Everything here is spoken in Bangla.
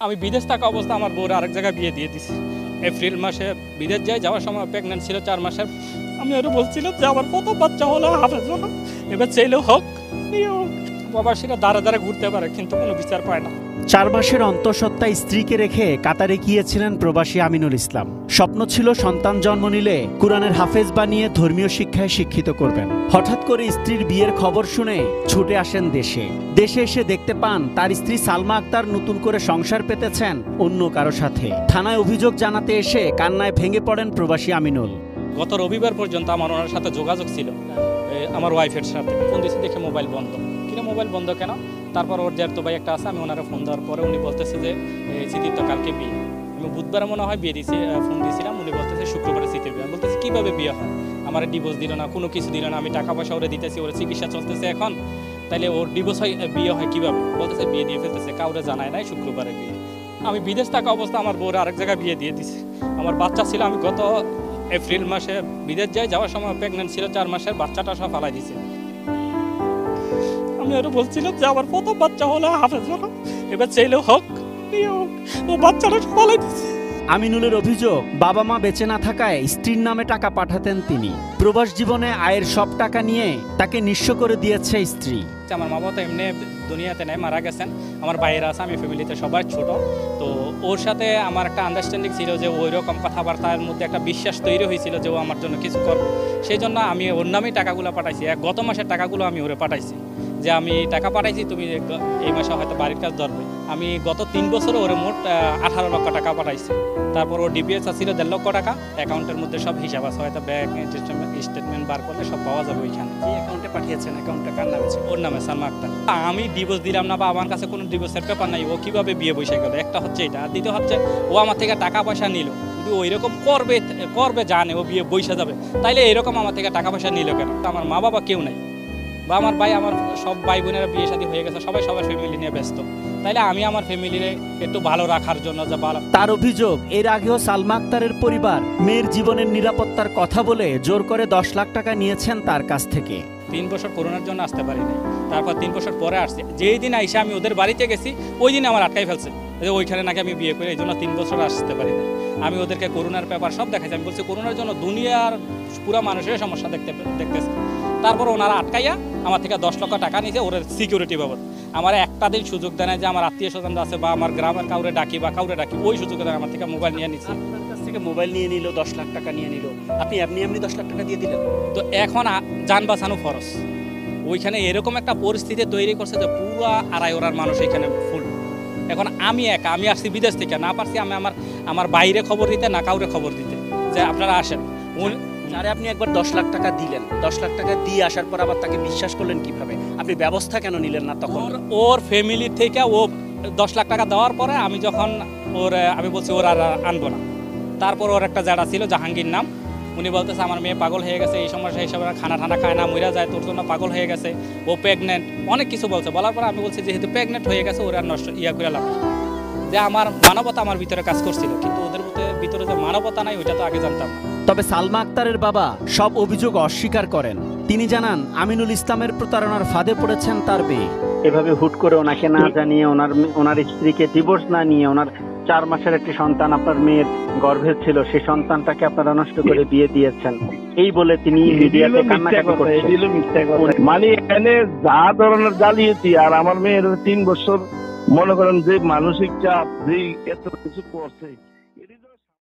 আমি বিদেশ থাকা অবস্থা আমার বউর আরেক জায়গায় বিয়ে দিয়ে দিছি। এপ্রিল মাসে বিদেশ যাওয়ার সময় প্রেগনেন্ট ছিল 4 মাসের। আমি আরো বলছিলাম যে আমার প্রথম বাচ্চা হলো, হাফেজ হলো, এবার চাইলেও হোক প্রবাসীরা দাঁড়া দাঁড়া ঘুরতে পারে, কিন্তু কোনো বিচার পায় না। 4 মাসের অন্তঃসত্ত্বা স্ত্রীকে রেখে কাতারে গিয়েছিলেন প্রবাসী আমিনুল ইসলাম। স্বপ্ন ছিল সন্তান জন্ম নিলে কুরআনের হাফেজ বানিয়ে ধর্মীয় শিক্ষায় শিক্ষিত করবেন। হঠাৎ করে স্ত্রীর বিয়ের খবর শুনে ছুটে আসেন দেশে এসে দেখতে পান তার স্ত্রী সালমা আক্তার নতুন করে সংসার পেতেছেন অন্য কারো সাথে। থানায় অভিযোগ জানাতে এসে কান্নায় ভেঙে পড়েন প্রবাসী আমিনুল। গত রবিবার পর্যন্ত আমার ওনার সাথে যোগাযোগ ছিল, আমার ওয়াইফের সাথে। ফোন দিয়েছি, দেখে মোবাইল বন্ধ। কিনা মোবাইল বন্ধ কেন? তারপর ওর জ্যাঠতো ভাই একটা আছে, আমি ওনারা ফোন দেওয়ার পরে উনি বলতেছে যে স্মৃতির তো কালকে বিয়ে। আমি বুধবার মনে হয় বিয়ে দিয়েছি, ফোন দিয়েছিলাম। উনি বলতেছে শুক্রবারে স্মৃতির বিয়ে। বলতেছে কীভাবে বিয়ে হয়? আমার ডিভোর্স দিল না, কোনো কিছু দিল না, আমি টাকা পয়সা ওরে দিতেছি, ওর চিকিৎসা চলতেছে এখন, তাইলে ওর ডিভোর্স হয়, বিয়ে হয় কীভাবে? বলতেছে বিয়ে দিয়ে ফেলতেছে, কাউরে জানায় নাই, শুক্রবারে বিয়ে। আমি বিদেশ থাকা অবস্থা আমার বউর আরেক জায়গায় বিয়ে দিয়ে দিছি। আমার বাচ্চা ছিল, আমি গত এপ্রিল মাসে বিদেশ যাওয়ার সময় প্রেগনেন্ট ছিল 4 মাসের, বাচ্চাটা সব ফালাই দিছে। আমি আরো বলছিলাম যে আমার প্রথম বাচ্চা হলো, হাফেজ হলো, এবার চাইলেও হোক, ও বাচ্চাটা সব ফালাই দিছে। আমিনুলের অভিযোগ, বাবা মা বেঁচে না থাকায় স্ত্রীর নামে টাকা পাঠাতেন তিনি। প্রবাস জীবনে আয়ের সব টাকা নিয়ে তাকে নিঃস্ব করে দিয়েছে স্ত্রী। আমার মা বাবা তো এমনি দুনিয়াতে নেই, মারা গেছেন। আমার বাইরে আছে, আমি ফ্যামিলিতে সবাই ছোট। তো ওর সাথে আমার একটা আন্ডারস্ট্যান্ডিং ছিল যে ওই রকম কথাবার্তার মধ্যে একটা বিশ্বাস তৈরি হয়েছিল যে ও আমার জন্য কিছু করবে। সেই জন্য আমি ওর নামেই টাকাগুলো পাঠাইছি। গত মাসের টাকাগুলো আমি ওরে পাঠাইছি, যে আমি টাকা পাঠাইছি, তুমি এই মাসে হয়তো বাড়ির কাজ ধরবে। আমি গত 3 বছরে ওরে মোট 18 লক্ষ টাকা পাঠাইছি। তারপর ওর ডিপিএস ছিল 1.5 লক্ষ টাকা। অ্যাকাউন্টের মধ্যে সব হিসাব আছে, হয়তো ব্যাংক স্টেটমেন্ট বার করলে সব পাওয়া যাবে ওইখানে। এই অ্যাকাউন্টে পাঠিয়েছেন? অ্যাকাউন্টটা কার নামে ছিল? ওর নামে, সালমা আক্তার। আমি ডিভোর্স দিলাম না, বা আমার কাছে কোনো ডিভোর্সের পেপার নাই, ও কীভাবে বিয়ে বসে গেল? একটা হচ্ছে এটা, আর দ্বিতীয় হচ্ছে ও আমার থেকে টাকা পয়সা নিল। যদি ওই রকম করবে জানে ও বিয়ে বসে যাবে, তাইলে এরকম আমার থেকে টাকা পয়সা নিল কেন? আমার মা বাবা কেউ নাই, বা আমার ভাই, আমার সব ভাই বোনেরা বিয়ে শাদী হয়ে গেছে, সবাই সবার ফ্যামিলি নিয়ে ব্যস্ত। তাইলে আমি আমার ফ্যামিলির একটু ভালো রাখার জন্য যা ভালো। তার অভিযোগ, এর আগেও সালমা আক্তারের পরিবার মেয়ের জীবনের নিরাপত্তার কথা বলে জোর করে 10 লাখ টাকা নিয়েছেন তার কাছ থেকে। 3 বছর করোনার জন্য আসতে পারিনি, তারপর 3 বছর পরে আসছি। যেই দিন আইসা আমি ওদের বাড়িতে গেছি, ওই দিন আমার আটকাই ফেলছে যে ওইখানে নাকি আমি বিয়ে করি, এই জন্য 3 বছর আসতে পারিনি। আমি ওদেরকে করোনার পেপার সব দেখাইছি। আমি বলছি করোনার জন্য দুনিয়ার পুরো মানুষের সমস্যা দেখতেছে। তারপর ওনারা আটকাইয়া আমার থেকে 10 লক্ষ টাকা নিয়েছে ওর সিকিউরিটি বাবদ। আমার একটা দিন সুযোগ দেয় না যে আমার আত্মীয় স্বজন আছে বা আমার গ্রামের কাউরে ডাকি, ওই সুযোগ দেয় আমার থেকে মোবাইল নিয়ে নিচ্ছে। আপনার কাছ থেকে মোবাইল নিয়ে নিল, 10 লাখ টাকা নিয়ে নিল, আপনি এমনি 10 লাখ টাকা দিয়ে দিলেন। তো এখন যান বাঁচানো ফরজ। ওইখানে এরকম একটা পরিস্থিতি তৈরি করছে যে পুরো আড়াই ওরার মানুষ এখানে ফুল। এখন আমি একা, আমি আসছি বিদেশ থেকে, না পারছি আমি আমার বাইরে খবর দিতে, না কাউরে খবর দিতে যে আপনারা আসেন। যারে আপনি একবার 10 লাখ টাকা দিলেন, 10 লাখ টাকা দিয়ে আসার পর আবার তাকে বিশ্বাস করলেন কিভাবে? আপনি ব্যবস্থা কেন নিলেন না তখন? ওর ফ্যামিলি থেকে ও 10 লাখ টাকা দেওয়ার পরে আমি যখন আমি বলছি ওর আর আনবো না। তারপর ওর একটা জায়গা ছিল, জাহাঙ্গীর নাম। উনি বলতেছে আমার মেয়ে পাগল হয়ে গেছে, এই সমস্যা হিসাবে খানা খায় না, মরে যায়, তোর জন্য পাগল হয়ে গেছে, ও প্রেগনেন্ট, অনেক কিছু বলছে। বলার পরে আমি বলছি যেহেতু প্রেগনেন্ট হয়ে গেছে ওর আর নষ্ট করে লাভ, যে আমার মানবতা আমার ভিতরে কাজ করছিল, কিন্তু ওদের ভিতরে যে মানবতা নাই ওইটা তো আগে জানতাম না। তবে সালমা আক্তারের বাবা সব অভিযোগ অস্বীকার করেন। তিনি জানান আমিনুল ইসলামের প্রতারণার ফাঁদে পড়েছেন তার মেয়ে। এভাবে হুট করে ওনাকে না জানিয়ে, ওনার স্ত্রীকে ডিভোর্স না নিয়ে, ওনার 4 মাসের একটি সন্তান আপনার মেয়ের গর্ভে ছিল, সেই সন্তানটাকে আপনারা নষ্ট করে বিয়ে দিয়েছেন, এই বলে তিনি মিডিয়াতে কান্নাকাটি করছেন। মানে এখানে যা ধরনের জ্বালিয়েছি, আর আমার মেয়ের 3 বছর মনে করেন যে মানসিক চাপ, যে এত কিছু করছে।